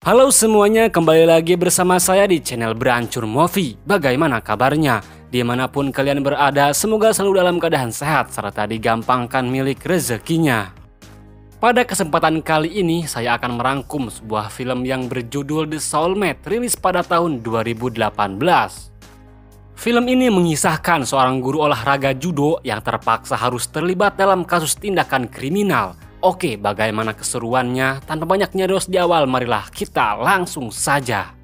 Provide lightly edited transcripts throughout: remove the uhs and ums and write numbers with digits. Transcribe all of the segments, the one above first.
Halo semuanya, kembali lagi bersama saya di channel Berancur Movie. Bagaimana kabarnya? Dimanapun kalian berada, semoga selalu dalam keadaan sehat serta digampangkan milik rezekinya. Pada kesempatan kali ini, saya akan merangkum sebuah film yang berjudul The Soulmate, rilis pada tahun 2018. Film ini mengisahkan seorang guru olahraga judo yang terpaksa harus terlibat dalam kasus tindakan kriminal. Oke, bagaimana keseruannya? Tanpa banyak nyados di awal, marilah kita langsung saja.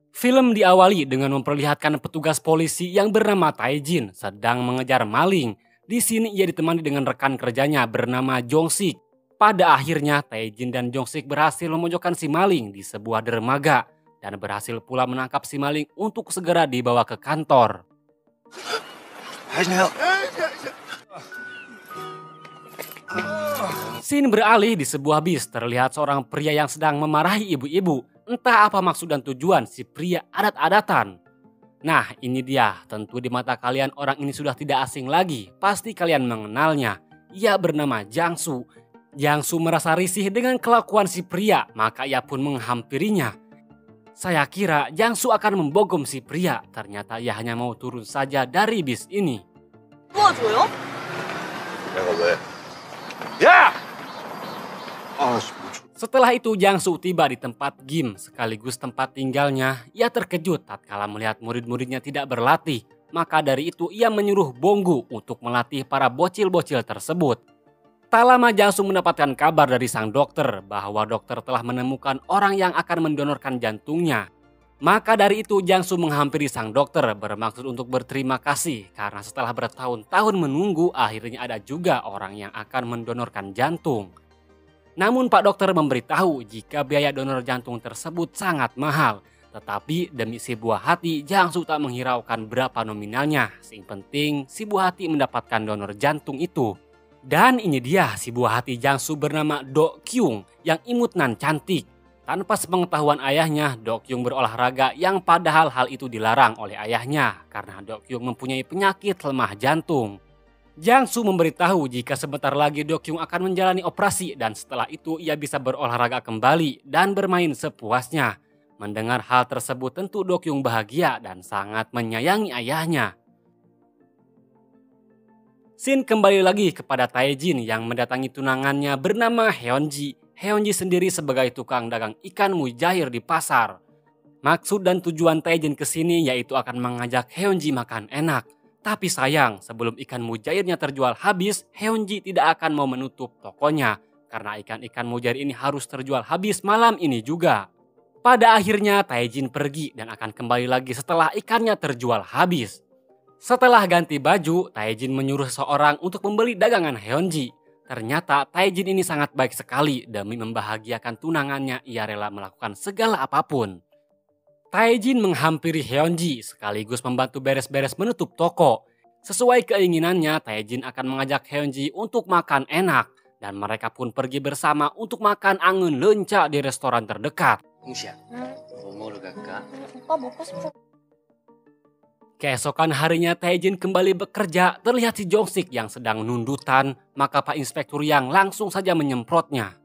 Film diawali dengan memperlihatkan petugas polisi yang bernama Tae-jin sedang mengejar maling. Di sini ia ditemani dengan rekan kerjanya bernama Jong-sik. Pada akhirnya, Tae-jin dan Jong-sik berhasil memojokkan si maling di sebuah dermaga dan berhasil pula menangkap si maling untuk segera dibawa ke kantor. Scene beralih di sebuah bis, terlihat seorang pria yang sedang memarahi ibu-ibu. Entah apa maksud dan tujuan si pria adat-adatan. Nah, ini dia, tentu di mata kalian orang ini sudah tidak asing lagi. Pasti kalian mengenalnya. Ia bernama Jang-soo. Jang-soo merasa risih dengan kelakuan si pria, maka ia pun menghampirinya. Saya kira Jang-soo akan membogom si pria, ternyata ia hanya mau turun saja dari bis ini. Setelah itu Jang-soo tiba di tempat gym sekaligus tempat tinggalnya. Ia terkejut tatkala melihat murid-muridnya tidak berlatih. Maka dari itu ia menyuruh Bonggu untuk melatih para bocil-bocil tersebut. Tak lama Jang-soo mendapatkan kabar dari sang dokter bahwa dokter telah menemukan orang yang akan mendonorkan jantungnya. Maka dari itu Jang-soo menghampiri sang dokter bermaksud untuk berterima kasih karena setelah bertahun-tahun menunggu akhirnya ada juga orang yang akan mendonorkan jantung. Namun Pak Dokter memberitahu jika biaya donor jantung tersebut sangat mahal. Tetapi demi si buah hati Jang-soo tak menghiraukan berapa nominalnya. Yang penting si buah hati mendapatkan donor jantung itu. Dan ini dia si buah hati Jang-soo bernama Do Kyung yang imut nan cantik. Tanpa sepengetahuan ayahnya, Do Kyung berolahraga yang padahal hal itu dilarang oleh ayahnya karena Do Kyung mempunyai penyakit lemah jantung. Jang-soo memberitahu jika sebentar lagi Do Kyung akan menjalani operasi dan setelah itu ia bisa berolahraga kembali dan bermain sepuasnya. Mendengar hal tersebut tentu Do Kyung bahagia dan sangat menyayangi ayahnya. Scene kembali lagi kepada Tae-jin yang mendatangi tunangannya bernama Heon-ji. Heon-ji sendiri sebagai tukang dagang ikan mujair di pasar. Maksud dan tujuan Tae-jin kesini yaitu akan mengajak Heon-ji makan enak. Tapi sayang, sebelum ikan mujairnya terjual habis, Heon-ji tidak akan mau menutup tokonya. Karena ikan-ikan mujair ini harus terjual habis malam ini juga. Pada akhirnya Tae-jin pergi dan akan kembali lagi setelah ikannya terjual habis. Setelah ganti baju, Tae-jin menyuruh seorang untuk membeli dagangan Heon-ji. Ternyata Tae-jin ini sangat baik sekali demi membahagiakan tunangannya ia rela melakukan segala apapun. Tae-jin menghampiri Heon-ji sekaligus membantu beres-beres menutup toko. Sesuai keinginannya, Tae-jin akan mengajak Heon-ji untuk makan enak. Dan mereka pun pergi bersama untuk makan angin lenca di restoran terdekat. Keesokan harinya Tae-jin kembali bekerja, terlihat si Jong-sik yang sedang nundutan, maka Pak Inspektur Yang langsung saja menyemprotnya.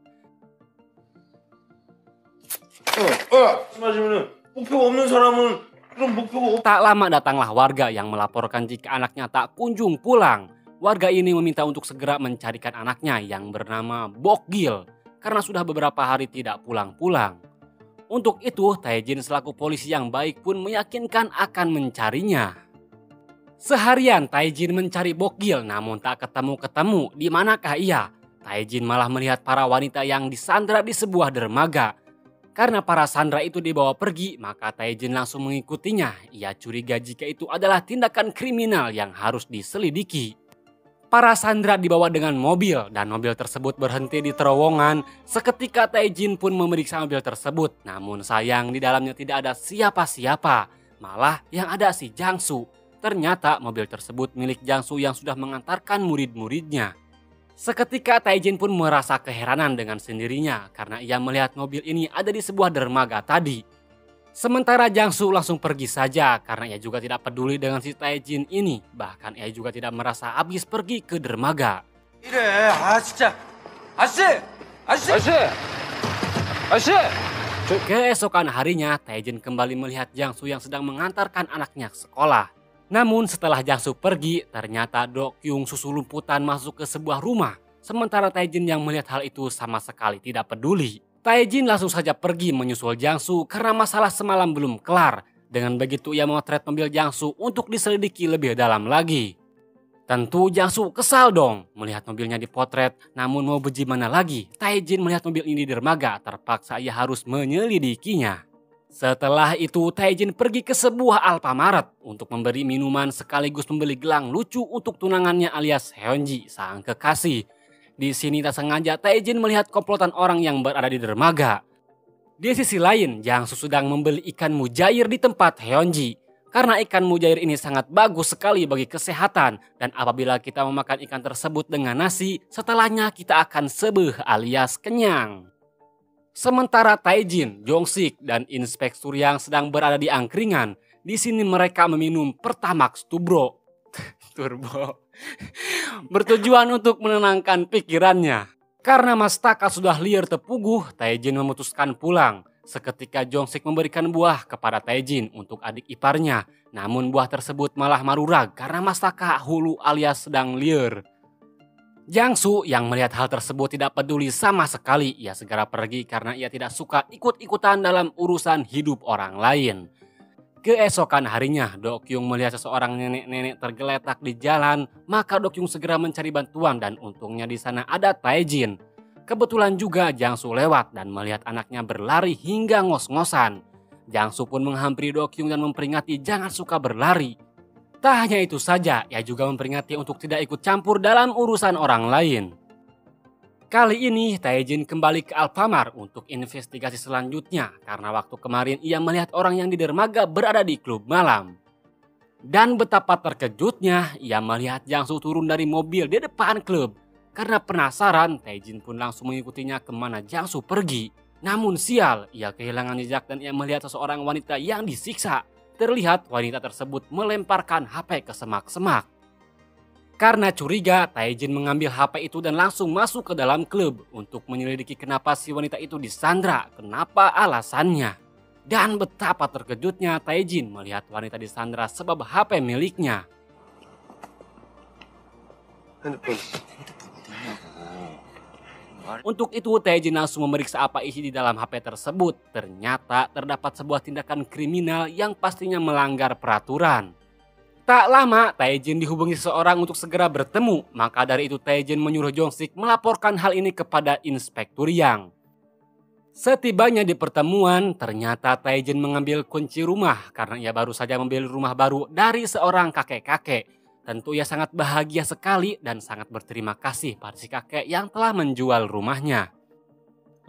Tak lama datanglah warga yang melaporkan jika anaknya tak kunjung pulang. Warga ini meminta untuk segera mencarikan anaknya yang bernama Bok-gil karena sudah beberapa hari tidak pulang-pulang. Untuk itu, Tae-jin selaku polisi yang baik pun meyakinkan akan mencarinya. Seharian Tae-jin mencari Bok-gil namun tak ketemu-ketemu. Di manakah ia? Tae-jin malah melihat para wanita yang disandra di sebuah dermaga. Karena para sandra itu dibawa pergi, maka Tae-jin langsung mengikutinya. Ia curiga jika itu adalah tindakan kriminal yang harus diselidiki. Para sandra dibawa dengan mobil dan mobil tersebut berhenti di terowongan. Seketika Tae-jin pun memeriksa mobil tersebut. Namun sayang di dalamnya tidak ada siapa-siapa. Malah yang ada si Jang-soo. Ternyata mobil tersebut milik Jang-soo yang sudah mengantarkan murid-muridnya. Seketika Tae-jin pun merasa keheranan dengan sendirinya karena ia melihat mobil ini ada di sebuah dermaga tadi. Sementara Jiangsu langsung pergi saja karena ia juga tidak peduli dengan si Taejin ini. Bahkan ia juga tidak merasa habis pergi ke dermaga. 이래, 진짜. 아저씨! Keesokan harinya, Taejin kembali melihat Jiangsu yang sedang mengantarkan anaknya ke sekolah. Namun setelah Jiangsu pergi, ternyata Do-kyung susulumputan masuk ke sebuah rumah. Sementara Taejin yang melihat hal itu sama sekali tidak peduli. Taejin langsung saja pergi menyusul Jiangsu karena masalah semalam belum kelar. Dengan begitu ia memotret mobil Jiangsu untuk diselidiki lebih dalam lagi. Tentu Jiangsu kesal dong melihat mobilnya dipotret, namun mau bagaimana lagi, Taejin melihat mobil ini di dermaga, terpaksa ia harus menyelidikinya. Setelah itu Taejin pergi ke sebuah Alfamart untuk memberi minuman sekaligus membeli gelang lucu untuk tunangannya alias Hyunji, sang kekasih. Di sini tak sengaja Taejin melihat komplotan orang yang berada di dermaga. Di sisi lain, Jiangsu sedang membeli ikan mujair di tempat Hyunji. Karena ikan mujair ini sangat bagus sekali bagi kesehatan. Dan apabila kita memakan ikan tersebut dengan nasi, setelahnya kita akan sebeh alias kenyang. Sementara Taejin, Jongsik, dan Inspektur yang sedang berada di angkringan. Di sini mereka meminum Pertamax Turbo. Bertujuan untuk menenangkan pikirannya. Karena Mas Taka sudah liar tepuguh, Taejin memutuskan pulang. Seketika Jongsik memberikan buah kepada Taejin untuk adik iparnya. Namun buah tersebut malah marurag karena Mas Taka hulu alias sedang liar. Jiangsu yang melihat hal tersebut tidak peduli sama sekali. Ia segera pergi karena ia tidak suka ikut-ikutan dalam urusan hidup orang lain. Keesokan harinya, Do-kyung melihat seseorang nenek-nenek tergeletak di jalan, maka Do-kyung segera mencari bantuan dan untungnya di sana ada Taejin. Kebetulan juga Jiangsu lewat dan melihat anaknya berlari hingga ngos-ngosan. Jiangsu pun menghampiri Do-kyung dan memperingati jangan suka berlari. Tak hanya itu saja, ia juga memperingati untuk tidak ikut campur dalam urusan orang lain. Kali ini Taejin kembali ke Alfamart untuk investigasi selanjutnya karena waktu kemarin ia melihat orang yang di dermaga berada di klub malam. Dan betapa terkejutnya ia melihat Jiangsu turun dari mobil di depan klub. Karena penasaran, Taejin pun langsung mengikutinya kemana Jiangsu pergi. Namun sial, ia kehilangan jejak dan ia melihat seseorang wanita yang disiksa. Terlihat wanita tersebut melemparkan HP ke semak-semak. Karena curiga, Taejin mengambil HP itu dan langsung masuk ke dalam klub untuk menyelidiki kenapa si wanita itu disandra, kenapa alasannya. Dan betapa terkejutnya Taejin melihat wanita disandra sebab HP miliknya. Untuk itu Taejin langsung memeriksa apa isi di dalam HP tersebut. Ternyata terdapat sebuah tindakan kriminal yang pastinya melanggar peraturan. Tak lama, Taejin dihubungi seseorang untuk segera bertemu. Maka dari itu Taejin menyuruh Jongsik melaporkan hal ini kepada Inspektur Yang. Setibanya di pertemuan, ternyata Taejin mengambil kunci rumah karena ia baru saja membeli rumah baru dari seorang kakek-kakek. Tentu ia sangat bahagia sekali dan sangat berterima kasih pada si kakek yang telah menjual rumahnya.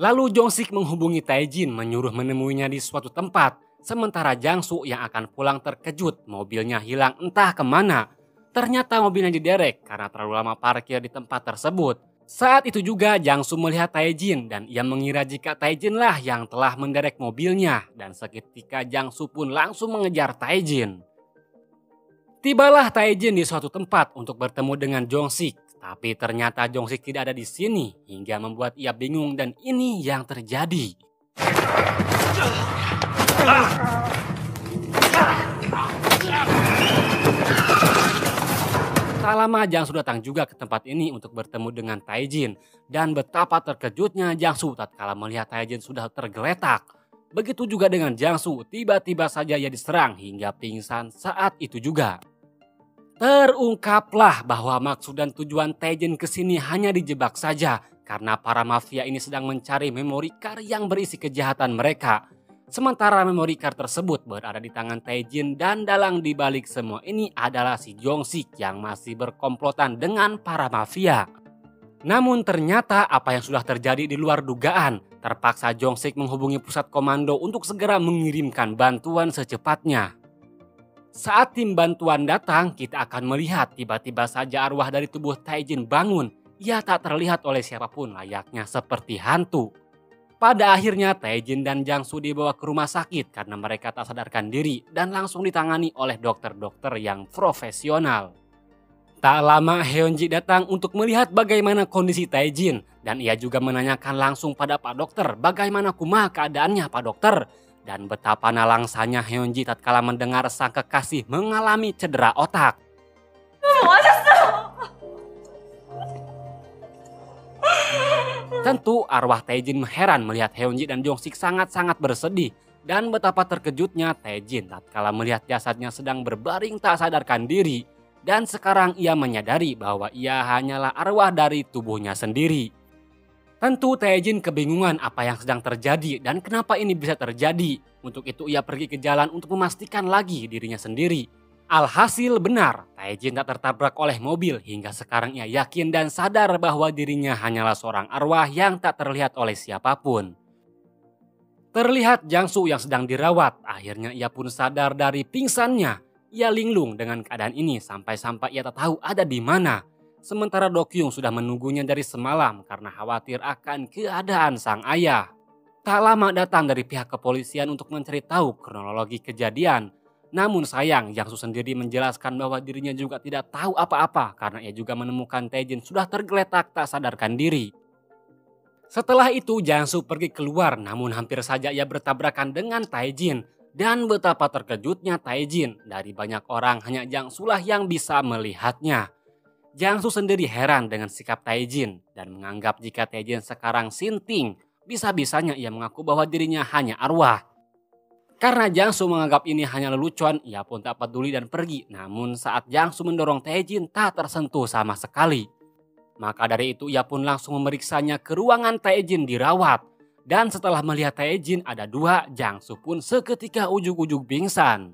Lalu Jongsik menghubungi Taejin menyuruh menemuinya di suatu tempat. Sementara Jiangsu yang akan pulang terkejut mobilnya hilang entah kemana. Ternyata mobilnya diderek karena terlalu lama parkir di tempat tersebut. Saat itu juga Jiangsu melihat Taejin dan ia mengira jika Taejin lah yang telah menderek mobilnya. Dan seketika Jiangsu pun langsung mengejar Taejin. Tibalah Taejin di suatu tempat untuk bertemu dengan Jongsik. Tapi ternyata Jongsik tidak ada di sini hingga membuat ia bingung dan ini yang terjadi. Tak lama Jiangsu datang juga ke tempat ini untuk bertemu dengan Taejin. Dan betapa terkejutnya Jiangsu tatkala melihat Taejin sudah tergeletak. Begitu juga dengan Jiangsu, tiba-tiba saja ia diserang hingga pingsan saat itu juga. Terungkaplah bahwa maksud dan tujuan Taejin kesini hanya dijebak saja. Karena para mafia ini sedang mencari memory card yang berisi kejahatan mereka. Sementara memory card tersebut berada di tangan Taejin dan dalang dibalik semua ini adalah si Jongsik yang masih berkomplotan dengan para mafia. Namun ternyata apa yang sudah terjadi di luar dugaan. Terpaksa Jongsik menghubungi pusat komando untuk segera mengirimkan bantuan secepatnya. Saat tim bantuan datang, kita akan melihat tiba-tiba saja arwah dari tubuh Taejin bangun. Ia tak terlihat oleh siapapun layaknya seperti hantu. Pada akhirnya Taejin dan Jangsu dibawa ke rumah sakit karena mereka tak sadarkan diri dan langsung ditangani oleh dokter-dokter yang profesional. Tak lama Hyunji datang untuk melihat bagaimana kondisi Taejin dan ia juga menanyakan langsung pada Pak Dokter bagaimana kumaha keadaannya Pak Dokter dan betapa nalangsanya Hyunji tatkala mendengar sang kekasih mengalami cedera otak. Tentu arwah Taejin heran melihat Hyunji dan Jongsik sangat-sangat bersedih dan betapa terkejutnya Taejin tatkala melihat jasadnya sedang berbaring tak sadarkan diri dan sekarang ia menyadari bahwa ia hanyalah arwah dari tubuhnya sendiri. Tentu Taejin kebingungan apa yang sedang terjadi dan kenapa ini bisa terjadi. Untuk itu ia pergi ke jalan untuk memastikan lagi dirinya sendiri. Alhasil benar, Taejin tak tertabrak oleh mobil hingga sekarang ia yakin dan sadar bahwa dirinya hanyalah seorang arwah yang tak terlihat oleh siapapun. Terlihat Jangsu yang sedang dirawat, akhirnya ia pun sadar dari pingsannya. Ia linglung dengan keadaan ini sampai-sampai ia tak tahu ada di mana. Sementara Dokyung sudah menunggunya dari semalam karena khawatir akan keadaan sang ayah. Tak lama datang dari pihak kepolisian untuk mencari tahu kronologi kejadian. Namun sayang, Jangsu sendiri menjelaskan bahwa dirinya juga tidak tahu apa-apa karena ia juga menemukan Taejin sudah tergeletak tak sadarkan diri. Setelah itu Jangsu pergi keluar namun hampir saja ia bertabrakan dengan Taejin. Dan betapa terkejutnya Taejin, dari banyak orang hanya Jangsu lah yang bisa melihatnya. Jangsu sendiri heran dengan sikap Taejin dan menganggap jika Taejin sekarang sinting, bisa-bisanya ia mengaku bahwa dirinya hanya arwah. Karena Jangsu menganggap ini hanya lelucon, ia pun tak peduli dan pergi. Namun saat Jangsu mendorong Taejin tak tersentuh sama sekali. Maka dari itu ia pun langsung memeriksanya ke ruangan Taejin dirawat. Dan setelah melihat Taejin ada dua, Jangsu pun seketika ujug-ujug pingsan.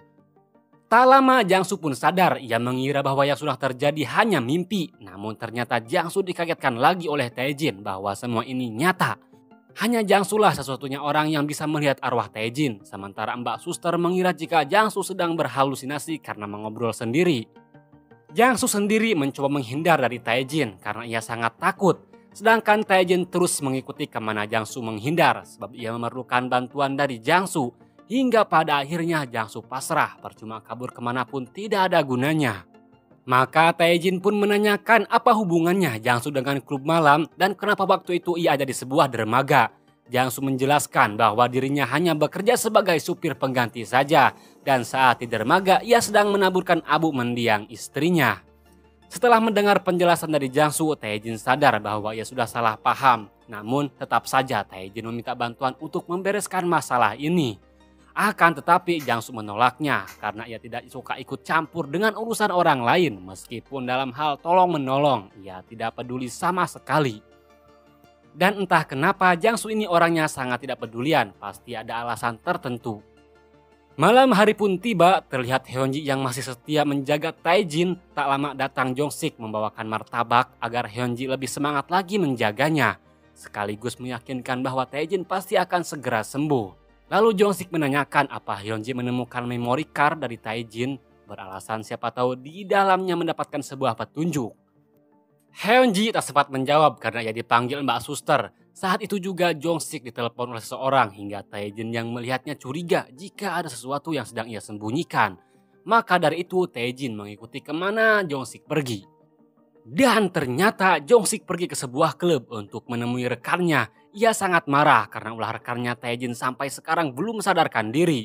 Tak lama Jangsu pun sadar, ia mengira bahwa yang sudah terjadi hanya mimpi. Namun ternyata Jangsu dikagetkan lagi oleh Taejin bahwa semua ini nyata. Hanya Jangsu lah satu-satunya orang yang bisa melihat arwah Taejin. Sementara Mbak Suster mengira jika Jangsu sedang berhalusinasi karena mengobrol sendiri. Jangsu sendiri mencoba menghindar dari Taejin karena ia sangat takut. Sedangkan Taejin terus mengikuti kemana Jangsu menghindar sebab ia memerlukan bantuan dari Jangsu. Hingga pada akhirnya Jangsu pasrah, percuma kabur kemanapun tidak ada gunanya. Maka Taejin pun menanyakan apa hubungannya Jangsu dengan klub malam dan kenapa waktu itu ia ada di sebuah dermaga. Jangsu menjelaskan bahwa dirinya hanya bekerja sebagai supir pengganti saja dan saat di dermaga ia sedang menaburkan abu mendiang istrinya. Setelah mendengar penjelasan dari Jangsu, Taejin sadar bahwa ia sudah salah paham. Namun tetap saja Taejin meminta bantuan untuk membereskan masalah ini. Akan tetapi Jangsu menolaknya karena ia tidak suka ikut campur dengan urusan orang lain. Meskipun dalam hal tolong menolong, ia tidak peduli sama sekali. Dan entah kenapa Jangsu ini orangnya sangat tidak pedulian, pasti ada alasan tertentu. Malam hari pun tiba, terlihat Hyunji yang masih setia menjaga Taejin. Tak lama datang Jongsik membawakan martabak agar Hyunji lebih semangat lagi menjaganya. Sekaligus meyakinkan bahwa Taejin pasti akan segera sembuh. Lalu Jongsik menanyakan apa Hyunji menemukan memory card dari Taejin. Beralasan siapa tahu di dalamnya mendapatkan sebuah petunjuk. Hyunji tak sempat menjawab karena ia dipanggil Mbak Suster. Saat itu juga Jongsik ditelepon oleh seseorang hingga Taejin yang melihatnya curiga jika ada sesuatu yang sedang ia sembunyikan. Maka dari itu Taejin mengikuti kemana Jongsik pergi. Dan ternyata Jongsik pergi ke sebuah klub untuk menemui rekannya. Ia sangat marah karena ulah rekannya Taejin sampai sekarang belum sadarkan diri.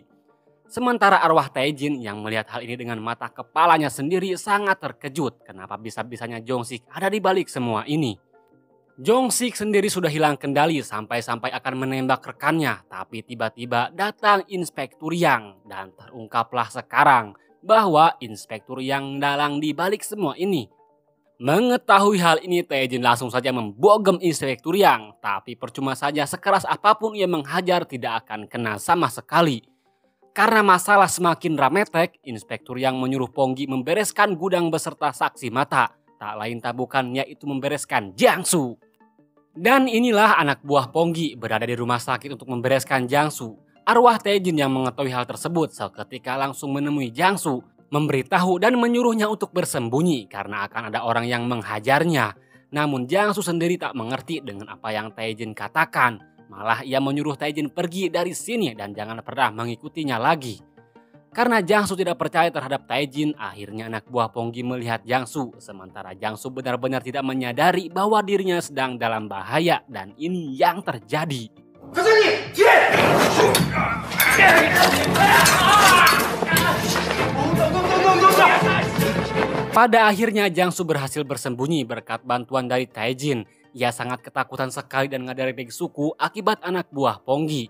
Sementara arwah Taejin yang melihat hal ini dengan mata kepalanya sendiri sangat terkejut kenapa bisa-bisanya Jongsik ada di balik semua ini. Jongsik sendiri sudah hilang kendali sampai-sampai akan menembak rekannya. Tapi tiba-tiba datang Inspektur Yang dan terungkaplah sekarang bahwa Inspektur Yang dalang di balik semua ini. Mengetahui hal ini Taejin langsung saja membogem Inspektur Yang. Tapi percuma saja sekeras apapun ia menghajar tidak akan kena sama sekali. Karena masalah semakin rametek, Inspektur Yang menyuruh Ponggi membereskan gudang beserta saksi mata. Tak lain tak bukan yaitu membereskan Jangsu. Dan inilah anak buah Ponggi berada di rumah sakit untuk membereskan Jangsu. Arwah Taejin yang mengetahui hal tersebut seketika langsung menemui Jangsu, memberitahu dan menyuruhnya untuk bersembunyi karena akan ada orang yang menghajarnya. Namun Jangsu sendiri tak mengerti dengan apa yang Taejin katakan. Malah ia menyuruh Taejin pergi dari sini dan jangan pernah mengikutinya lagi. Karena Jiangsu tidak percaya terhadap Taejin, akhirnya anak buah Ponggi melihat Jiangsu. Sementara Jiangsu benar-benar tidak menyadari bahwa dirinya sedang dalam bahaya dan ini yang terjadi. Pada akhirnya Jiangsu berhasil bersembunyi berkat bantuan dari Taejin. Ia sangat ketakutan sekali dan ngadarek suku akibat anak buah Ponggi.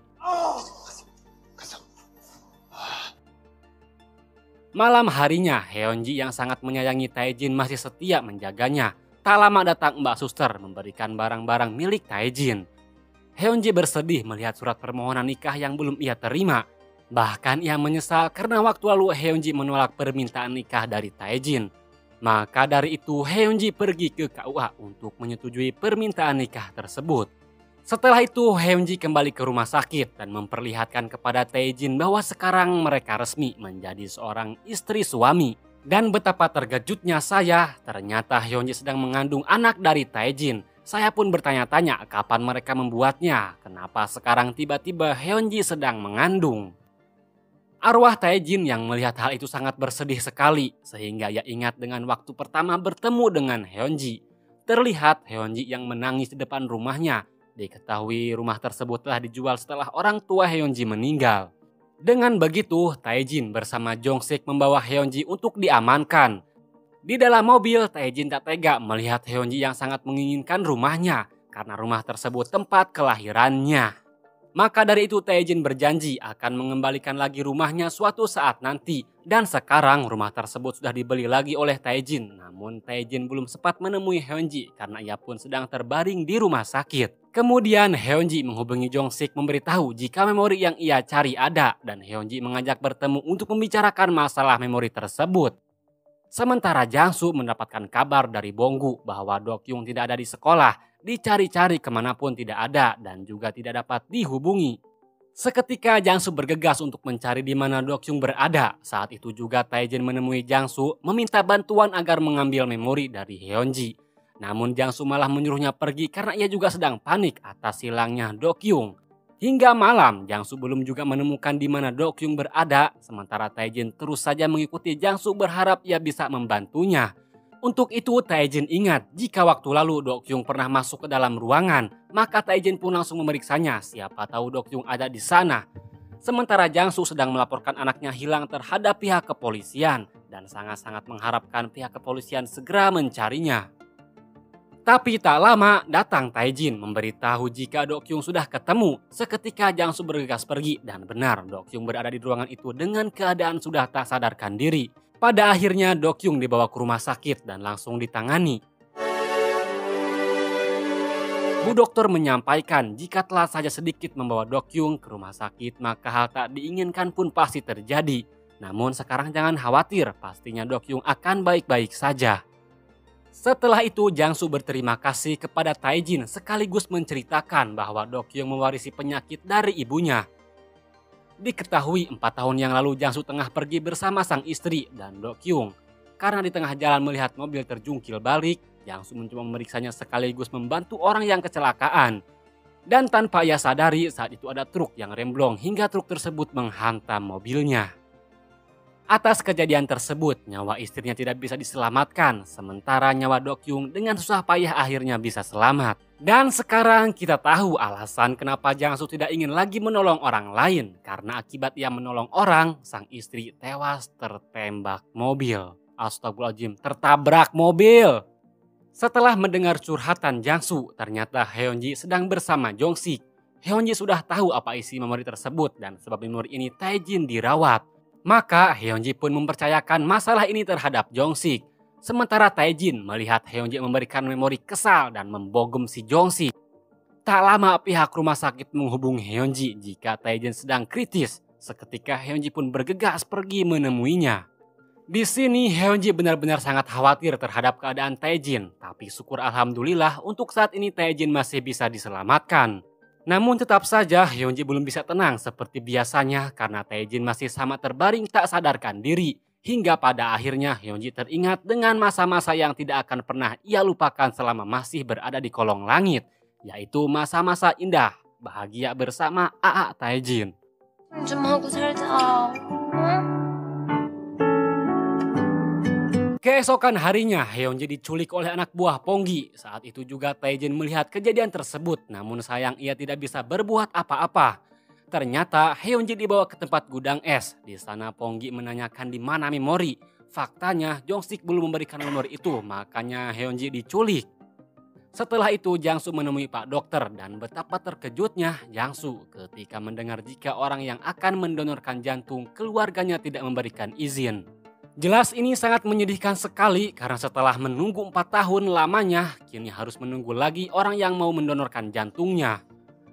Malam harinya, Heonji yang sangat menyayangi Taejin masih setia menjaganya. Tak lama datang Mbak Suster memberikan barang-barang milik Taejin. Heonji bersedih melihat surat permohonan nikah yang belum ia terima. Bahkan ia menyesal karena waktu lalu Heonji menolak permintaan nikah dari Taejin. Maka dari itu Heonji pergi ke KUA untuk menyetujui permintaan nikah tersebut. Setelah itu Heonji kembali ke rumah sakit dan memperlihatkan kepada Taejin bahwa sekarang mereka resmi menjadi seorang istri suami. Dan betapa terkejutnya saya, ternyata Heonji sedang mengandung anak dari Taejin. Saya pun bertanya-tanya kapan mereka membuatnya, kenapa sekarang tiba-tiba Heonji sedang mengandung. Arwah Taejin yang melihat hal itu sangat bersedih sekali, sehingga ia ingat dengan waktu pertama bertemu dengan Heonji. Terlihat Heonji yang menangis di depan rumahnya. Diketahui rumah tersebut telah dijual setelah orang tua Heonji meninggal. Dengan begitu, Taejin bersama Jong-sik membawa Heonji untuk diamankan. Di dalam mobil, Taejin tak tega melihat Heonji yang sangat menginginkan rumahnya karena rumah tersebut tempat kelahirannya. Maka dari itu Taejin berjanji akan mengembalikan lagi rumahnya suatu saat nanti. Dan sekarang rumah tersebut sudah dibeli lagi oleh Taejin. Namun Taejin belum sempat menemui Heonji karena ia pun sedang terbaring di rumah sakit. Kemudian Heonji menghubungi Jong-sik memberitahu jika memori yang ia cari ada. Dan Heonji mengajak bertemu untuk membicarakan masalah memori tersebut. Sementara Jiangsu mendapatkan kabar dari Bonggu bahwa Dokyung tidak ada di sekolah. Dicari-cari kemanapun tidak ada dan juga tidak dapat dihubungi. Seketika Jiangsu bergegas untuk mencari di mana Dokyung berada. Saat itu juga Taejin menemui Jiangsu meminta bantuan agar mengambil memori dari Heonji. Namun Jiangsu malah menyuruhnya pergi karena ia juga sedang panik atas hilangnya Dokyung. Hingga malam Jiangsu belum juga menemukan di mana Dokyung berada. Sementara Taejin terus saja mengikuti Jiangsu berharap ia bisa membantunya. Untuk itu Taejin ingat jika waktu lalu Dokyung pernah masuk ke dalam ruangan, maka Taejin pun langsung memeriksanya, siapa tahu Dokyung ada di sana. Sementara Jiangsu sedang melaporkan anaknya hilang terhadap pihak kepolisian dan sangat-sangat mengharapkan pihak kepolisian segera mencarinya. Tapi tak lama datang Taejin memberitahu jika Dokyung sudah ketemu. Seketika Jiangsu bergegas pergi dan benar Dokyung berada di ruangan itu dengan keadaan sudah tak sadarkan diri. Pada akhirnya Dokyung dibawa ke rumah sakit dan langsung ditangani. Bu dokter menyampaikan jika telah saja sedikit membawa Dokyung ke rumah sakit maka hal tak diinginkan pun pasti terjadi. Namun sekarang jangan khawatir, pastinya Dokyung akan baik-baik saja. Setelah itu Jiangsu berterima kasih kepada Taejin sekaligus menceritakan bahwa Dokyung mewarisi penyakit dari ibunya. Diketahui 4 tahun yang lalu Jiangsu tengah pergi bersama sang istri dan Dokyung. Karena di tengah jalan melihat mobil terjungkil balik, Jiangsu mencoba memeriksanya sekaligus membantu orang yang kecelakaan. Dan tanpa ia sadari saat itu ada truk yang remblong hingga truk tersebut menghantam mobilnya. Atas kejadian tersebut, nyawa istrinya tidak bisa diselamatkan, sementara nyawa Dokyung dengan susah payah akhirnya bisa selamat. Dan sekarang kita tahu alasan kenapa Jiangsu tidak ingin lagi menolong orang lain, karena akibat ia menolong orang, sang istri tewas tertembak mobil. Astagfirullahaladzim, tertabrak mobil. Setelah mendengar curhatan Jiangsu, ternyata Heonji sedang bersama Jong-sik. Heonji sudah tahu apa isi memori tersebut dan sebab memori ini Taejin dirawat. Maka Heonji pun mempercayakan masalah ini terhadap Jong-sik. Sementara Taejin melihat Heonji memberikan memori kesal dan membogem si Jong-sik. Tak lama pihak rumah sakit menghubungi Heonji jika Taejin sedang kritis. Seketika Heonji pun bergegas pergi menemuinya. Di sini Heonji benar-benar sangat khawatir terhadap keadaan Taejin. Tapi syukur alhamdulillah untuk saat ini Taejin masih bisa diselamatkan. Namun tetap saja Heonji belum bisa tenang seperti biasanya karena Taejin masih sama terbaring tak sadarkan diri. Hingga pada akhirnya Heonji teringat dengan masa-masa yang tidak akan pernah ia lupakan selama masih berada di kolong langit. Yaitu masa-masa indah bahagia bersama Aa Taejin. 좀 하고 살자. 응? Keesokan harinya, Heonji diculik oleh anak buah Ponggi. Saat itu juga Taejin melihat kejadian tersebut, namun sayang ia tidak bisa berbuat apa-apa. Ternyata Heonji dibawa ke tempat gudang es. Di sana Ponggi menanyakan di mana memori. Faktanya Jongsik belum memberikan memori itu, makanya Heonji diculik. Setelah itu Jangsu menemui Pak Dokter dan betapa terkejutnya Jangsu ketika mendengar jika orang yang akan mendonorkan jantung keluarganya tidak memberikan izin. Jelas ini sangat menyedihkan sekali karena setelah menunggu 4 tahun lamanya, kini harus menunggu lagi orang yang mau mendonorkan jantungnya.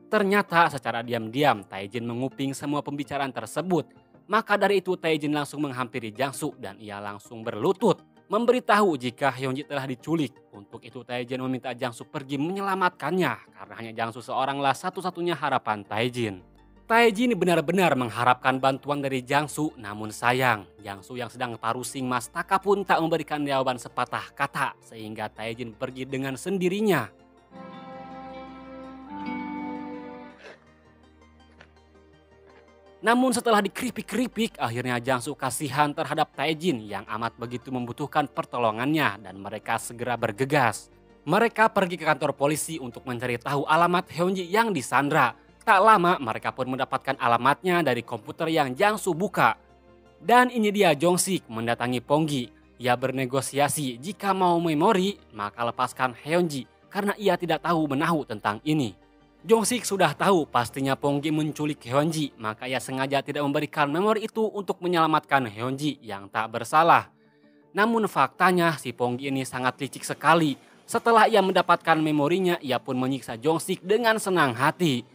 Ternyata secara diam-diam Taejin menguping semua pembicaraan tersebut. Maka dari itu Taejin langsung menghampiri Jangsu dan ia langsung berlutut memberitahu jika Heonji telah diculik. Untuk itu Taejin meminta Jangsu pergi menyelamatkannya karena hanya Jangsu seoranglah satu-satunya harapan Taejin. Taejin benar-benar mengharapkan bantuan dari Jangsu, namun sayang Jangsu yang sedang parusing mastaka pun tak memberikan jawaban sepatah kata sehingga Taejin pergi dengan sendirinya. Namun setelah dikeripik-keripik, akhirnya Jangsu kasihan terhadap Taejin yang amat begitu membutuhkan pertolongannya dan mereka segera bergegas. Mereka pergi ke kantor polisi untuk mencari tahu alamat Heonji yang disandra. Tak lama mereka pun mendapatkan alamatnya dari komputer yang Jangsu buka. Dan ini dia Jongsik mendatangi Ponggi. Ia bernegosiasi jika mau memori maka lepaskan Heonji karena ia tidak tahu menahu tentang ini. Jongsik sudah tahu pastinya Ponggi menculik Heonji, maka ia sengaja tidak memberikan memori itu untuk menyelamatkan Heonji yang tak bersalah. Namun faktanya si Ponggi ini sangat licik sekali. Setelah ia mendapatkan memorinya, ia pun menyiksa Jongsik dengan senang hati.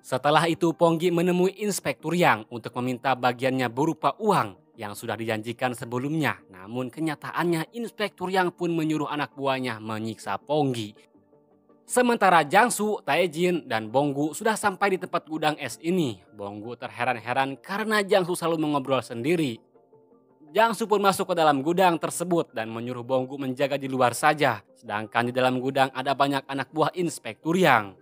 Setelah itu Ponggi menemui Inspektur Yang untuk meminta bagiannya berupa uang yang sudah dijanjikan sebelumnya. Namun kenyataannya Inspektur Yang pun menyuruh anak buahnya menyiksa Ponggi. Sementara Jangsu, Taejin, dan Bonggu sudah sampai di tempat gudang es ini. Bonggu terheran-heran karena Jangsu selalu mengobrol sendiri. Jangsu pun masuk ke dalam gudang tersebut dan menyuruh Bonggu menjaga di luar saja. Sedangkan di dalam gudang ada banyak anak buah Inspektur Yang.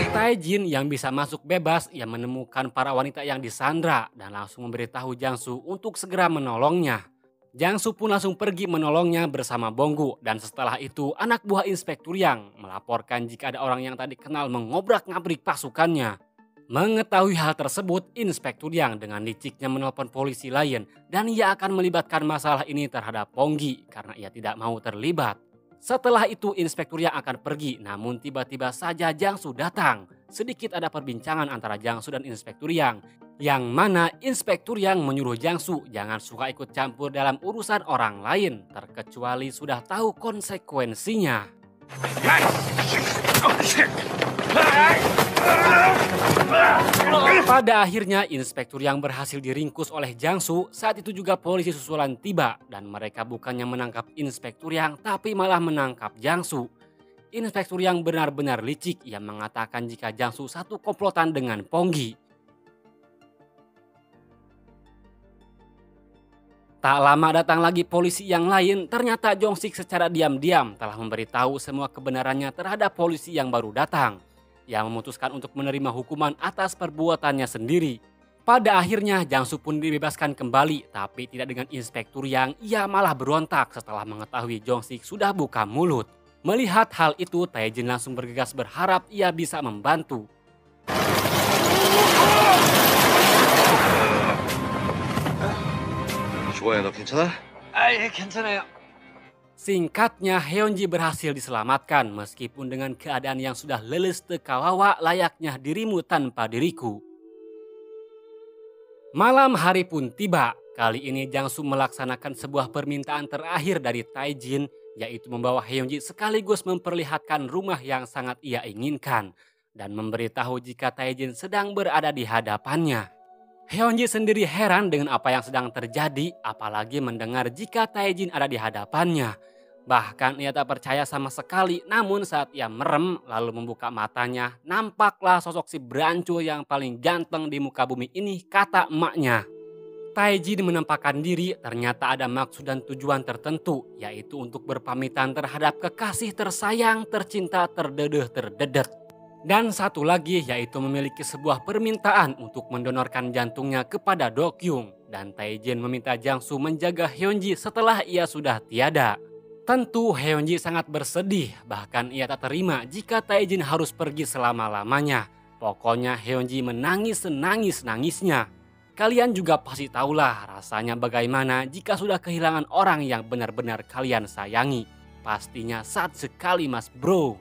Taejin yang bisa masuk bebas, ia menemukan para wanita yang disandra dan langsung memberitahu Jangsu untuk segera menolongnya. Jangsu pun langsung pergi menolongnya bersama Bonggu dan setelah itu anak buah Inspektur Yang melaporkan jika ada orang yang tak dikenal mengobrak-ngabrik pasukannya. Mengetahui hal tersebut, Inspektur Yang dengan liciknya menelpon polisi lain dan ia akan melibatkan masalah ini terhadap Ponggi karena ia tidak mau terlibat. Setelah itu Inspektur Yang akan pergi, namun tiba-tiba saja Jangsu datang. Sedikit ada perbincangan antara Jangsu dan Inspektur Yang mana Inspektur Yang menyuruh Jangsu jangan suka ikut campur dalam urusan orang lain, terkecuali sudah tahu konsekuensinya. Pada akhirnya Inspektur Yang berhasil diringkus oleh Jangsu. Saat itu juga polisi susulan tiba dan mereka bukannya menangkap Inspektur Yang tapi malah menangkap Jangsu. Inspektur Yang benar-benar licik, ia mengatakan jika Jangsu satu komplotan dengan Ponggi. Tak lama datang lagi polisi yang lain, ternyata Jongsik secara diam-diam telah memberitahu semua kebenarannya terhadap polisi yang baru datang. Ia memutuskan untuk menerima hukuman atas perbuatannya sendiri. Pada akhirnya Jangsu pun dibebaskan kembali, tapi tidak dengan Inspektur Yang, ia malah berontak setelah mengetahui Jongsik sudah buka mulut. Melihat hal itu, Taejin langsung bergegas berharap ia bisa membantu. 좋아요, 너 괜찮아? 아, 예, 괜찮아요. Singkatnya, Heonji berhasil diselamatkan meskipun dengan keadaan yang sudah leles tekawawa layaknya dirimu tanpa diriku. Malam hari pun tiba. Kali ini Jangsu melaksanakan sebuah permintaan terakhir dari Taejin, yaitu membawa Heonji sekaligus memperlihatkan rumah yang sangat ia inginkan dan memberitahu jika Taejin sedang berada di hadapannya. Heonji sendiri heran dengan apa yang sedang terjadi, apalagi mendengar jika Taejin ada di hadapannya. Bahkan ia tak percaya sama sekali, namun saat ia merem lalu membuka matanya, nampaklah sosok si Branco yang paling ganteng di muka bumi ini, kata emaknya. Taejin menampakkan diri ternyata ada maksud dan tujuan tertentu, yaitu untuk berpamitan terhadap kekasih tersayang, tercinta, terdedeh, terdedet. Dan satu lagi yaitu memiliki sebuah permintaan untuk mendonorkan jantungnya kepada Dokyung. Dan Taejin meminta Jangsu menjaga Hyunji setelah ia sudah tiada. Tentu Hyunji sangat bersedih, bahkan ia tak terima jika Taejin harus pergi selama-lamanya. Pokoknya Hyunji menangis senangis-nangisnya. Kalian juga pasti tahulah rasanya bagaimana jika sudah kehilangan orang yang benar-benar kalian sayangi. Pastinya sad sekali mas bro.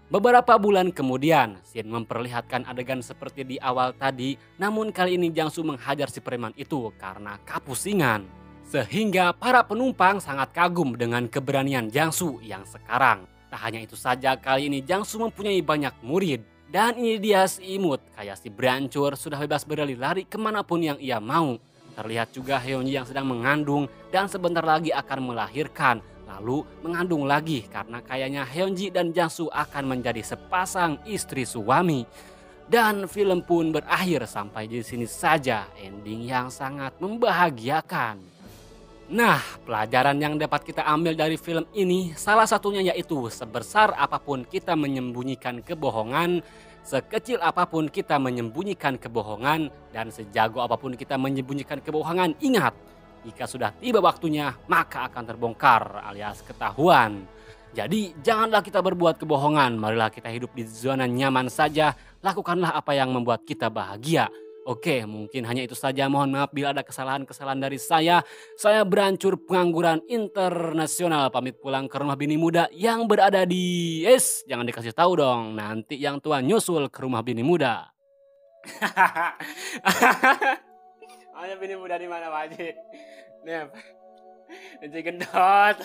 Beberapa bulan kemudian, Shin memperlihatkan adegan seperti di awal tadi, namun kali ini Jangsu menghajar si preman itu karena kapusingan. Sehingga para penumpang sangat kagum dengan keberanian Jangsu yang sekarang. Tak hanya itu saja, kali ini Jangsu mempunyai banyak murid. Dan ini dia si imut, kayak si Brancur sudah bebas berlari-lari kemanapun yang ia mau. Terlihat juga Hyunji yang sedang mengandung dan sebentar lagi akan melahirkan. Lalu mengandung lagi karena kayaknya Hyunji dan Jangsu akan menjadi sepasang istri suami. Dan film pun berakhir sampai di sini saja, ending yang sangat membahagiakan. Nah, pelajaran yang dapat kita ambil dari film ini salah satunya yaitu sebesar apapun kita menyembunyikan kebohongan, sekecil apapun kita menyembunyikan kebohongan, dan sejago apapun kita menyembunyikan kebohongan, ingat, jika sudah tiba waktunya maka akan terbongkar alias ketahuan. Jadi janganlah kita berbuat kebohongan, marilah kita hidup di zona nyaman saja, lakukanlah apa yang membuat kita bahagia. Oke, mungkin hanya itu saja. Mohon maaf bila ada kesalahan-kesalahan dari saya. Saya Brancur pengangguran internasional pamit pulang ke rumah bini muda yang berada di... jangan dikasih tahu dong. Nanti yang tua nyusul ke rumah bini muda. Hanya bini muda di mana Pak Haji? Nih, Haji gendot.